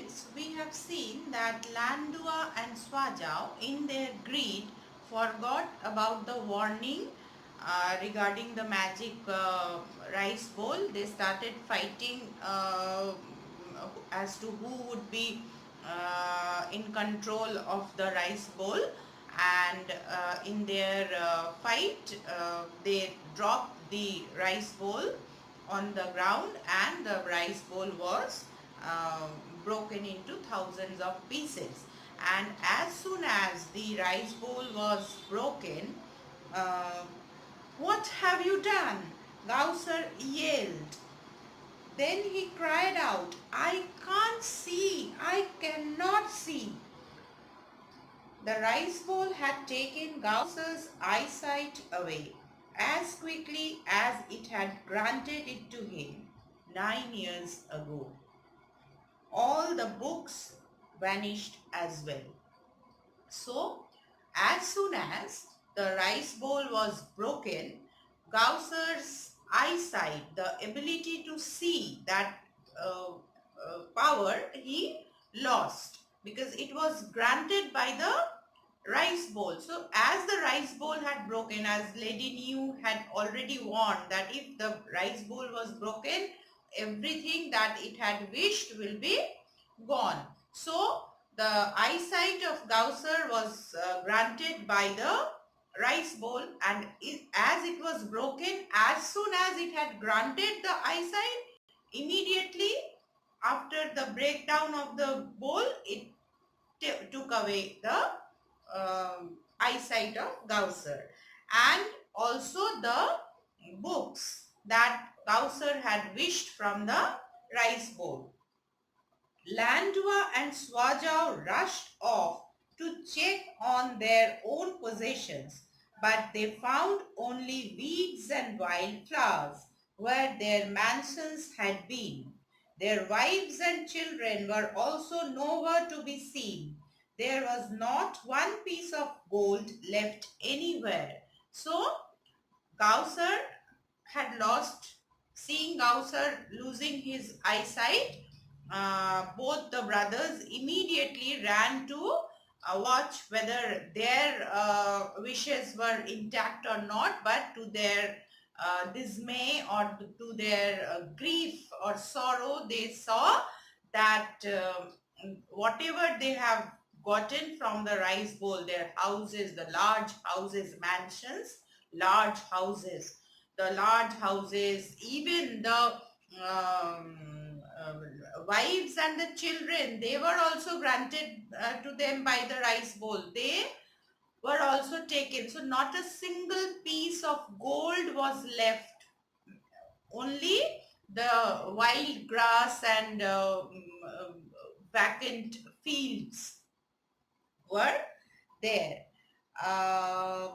this, we have seen that Landua and Swajau, in their greed, forgot about the warning regarding the magic rice bowl. They started fighting as to who would be in control of the rice bowl, and in their fight, they dropped the rice bowl on the ground, and the rice bowl was uh, broken into thousands of pieces. And as soon as the rice bowl was broken, uh, what have you done? Gausar yelled. Then he cried out, I can't see, I cannot see. The rice bowl had taken Gausar's eyesight away as quickly as it had granted it to him 9 years ago. All the books vanished as well. So, as soon as the rice bowl was broken, Gausser's eyesight, the ability to see that power, he lost because it was granted by the rice bowl. So, as the rice bowl had broken, as Lady New had already warned that if the rice bowl was broken, everything that it had wished will be gone. So, the eyesight of Gausser was granted by the rice bowl, and as it was broken, as soon as it had granted the eyesight, immediately after the breakdown of the bowl, it took away the eyesight of Gausser, and also the books that Gausser had wished from the rice bowl. Landua and Swajau rushed off to check on their own possessions, but they found only weeds and wild flowers where their mansions had been. Their wives and children were also nowhere to be seen. There was not one piece of gold left anywhere. So, Gausser had lost, seeing Gausser losing his eyesight, both the brothers immediately ran to watch whether their wishes were intact or not, but to their dismay or to their grief or sorrow, they saw that whatever they have gotten from the rice bowl, their houses, the large houses, mansions, large houses, the large houses, even the wives and the children, they were also granted to them by the rice bowl. They were also taken. So not a single piece of gold was left. Only the wild grass and vacant fields were there. Uh,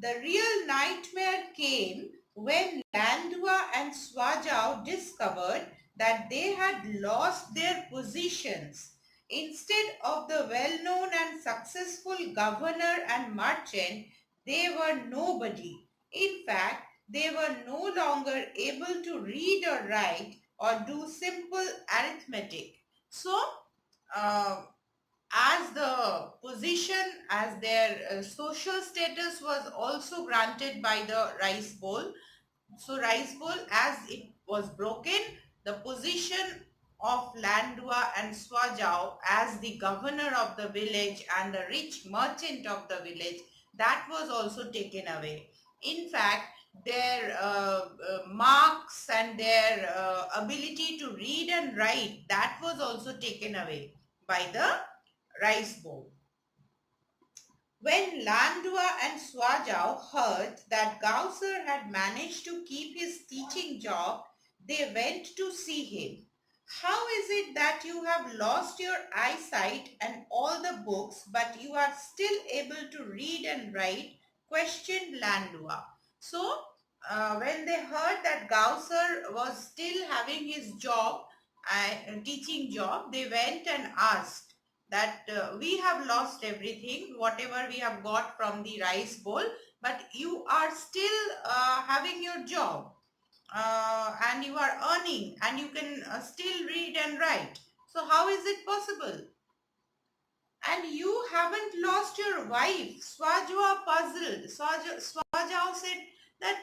the real nightmare came when Landua and Swajau discovered that they had lost their positions. Instead of the well-known and successful governor and merchant, they were nobody. In fact, they were no longer able to read or write or do simple arithmetic. So, uh, as the position, as their social status was also granted by the rice bowl, so rice bowl, as it was broken, the position of Landua and Swajau as the governor of the village and the rich merchant of the village, that was also taken away. In fact, their marks and their ability to read and write, that was also taken away by the rice bowl. When Landua and Swajau heard that Gausser had managed to keep his teaching job, they went to see him. How is it that you have lost your eyesight and all the books, but you are still able to read and write? Questioned Landua. So, when they heard that Gausser was still having his job, teaching job, they went and asked that we have lost everything, whatever we have got from the rice bowl, but you are still having your job and you are earning and you can still read and write. So how is it possible? And you haven't lost your wife. Swajao puzzled. Swajao said that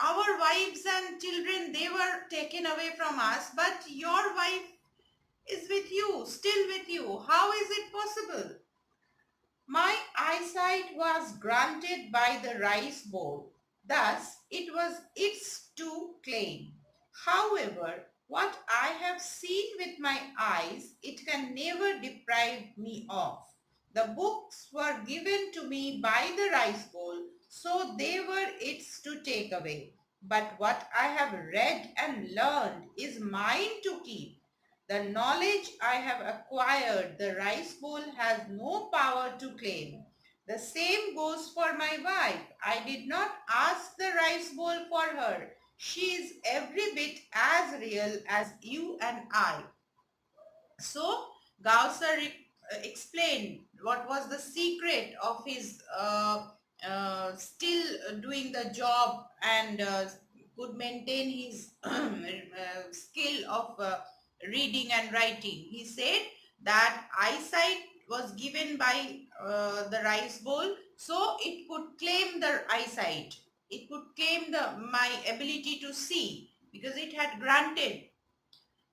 our wives and children, they were taken away from us, but your wife is with you, still with you. How is it possible? My eyesight was granted by the rice bowl. Thus, it was its to claim. However, what I have seen with my eyes, it can never deprive me of. The books were given to me by the rice bowl, so they were its to take away. But what I have read and learned is mine to keep. The knowledge I have acquired, the rice bowl has no power to claim. The same goes for my wife. I did not ask the rice bowl for her. She is every bit as real as you and I. So Gausser explained what was the secret of his still doing the job and could maintain his skill of reading and writing. He said that eyesight was given by the rice bowl, so it could claim the eyesight. It could claim my ability to see because it had granted.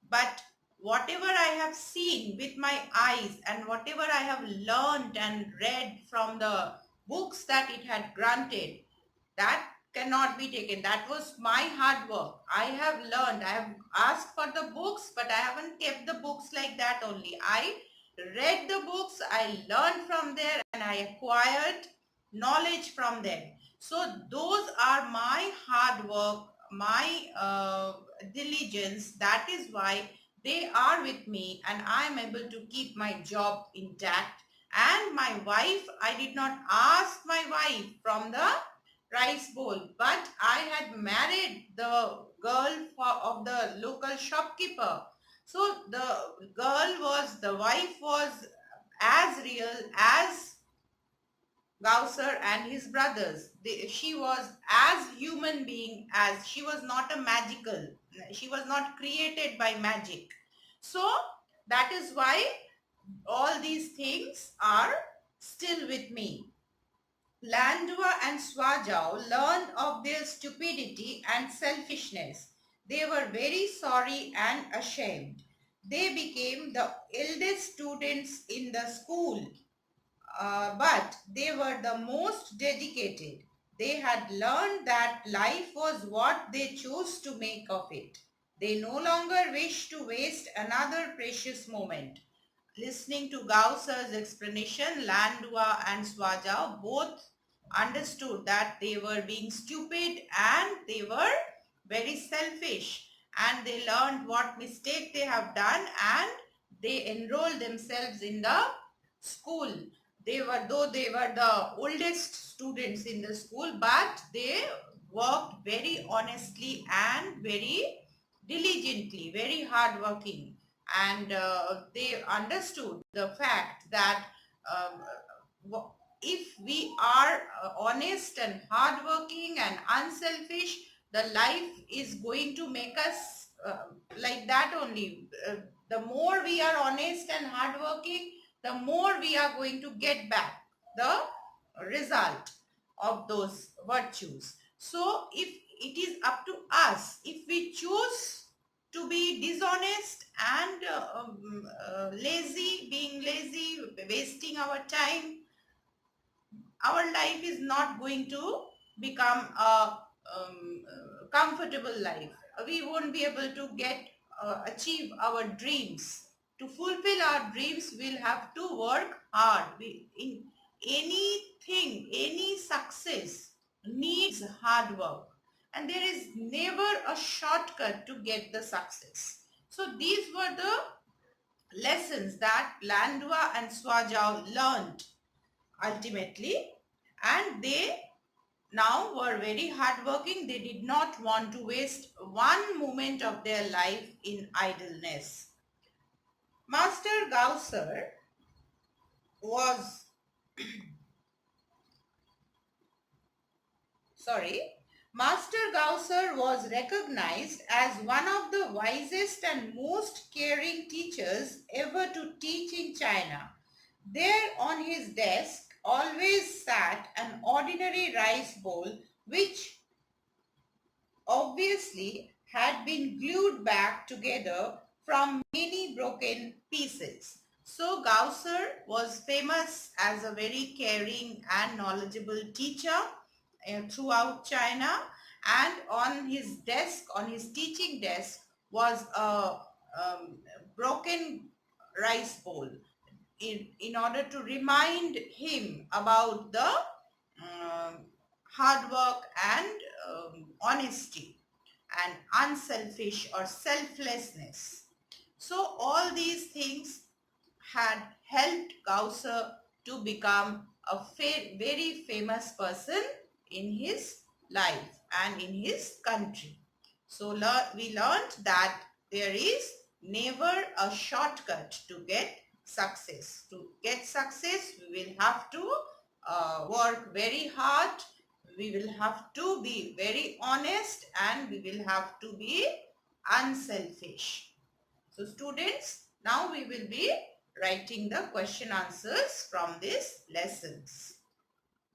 But whatever I have seen with my eyes and whatever I have learned and read from the books that it had granted, that cannot be taken. That was my hard work. I have learned. I have asked for the books, but I haven't kept the books like that only. I read the books, I learned from there, and I acquired knowledge from them. So those are my hard work, my diligence. That is why they are with me and I am able to keep my job intact. And my wife, I did not ask my wife from the rice bowl, but I had married the girl of the local shopkeeper. So the wife was as real as Gausser and his brothers. She was as human being as she was not a magical. She was not created by magic. So that is why all these things are still with me. Landua and Swajao learned of their stupidity and selfishness. They were very sorry and ashamed. They became the eldest students in the school, but they were the most dedicated. They had learned that life was what they chose to make of it. They no longer wished to waste another precious moment. Listening to Gausser's explanation, Landua and Swajao both understood that they were being stupid and they were very selfish, and they learned what mistake they have done and they enrolled themselves in the school. Though they were the oldest students in the school, but they worked very honestly and very diligently, very hardworking, and they understood the fact that if we are honest and hardworking and unselfish, the life is going to make us like that only. The more we are honest and hardworking, the more we are going to get back the result of those virtues. So if it is up to us, if we choose to be dishonest and being lazy, wasting our time, our life is not going to become a comfortable life. We won't be able to achieve our dreams. To fulfill our dreams, we'll have to work hard. In anything, any success needs hard work, and there is never a shortcut to get the success. So these were the lessons that Landua and Swajao learned ultimately, and they now were very hardworking. They did not want to waste one moment of their life in idleness. Master Gausser was sorry Master Gausser was recognized as one of the wisest and most caring teachers ever to teach in China. There on his desk always sat an ordinary rice bowl which obviously had been glued back together from many broken pieces. So Gausser was famous as a very caring and knowledgeable teacher throughout China, and on his desk, on his teaching desk, was a broken rice bowl in order to remind him about the hard work and honesty and unselfish or selflessness. So all these things had helped Gausser to become a very famous person in his life and in his country. So we learned that there is never a shortcut to get success. To get success, we will have to work very hard. We will have to be very honest, and we will have to be unselfish. So students, now we will be writing the question answers from these lessons.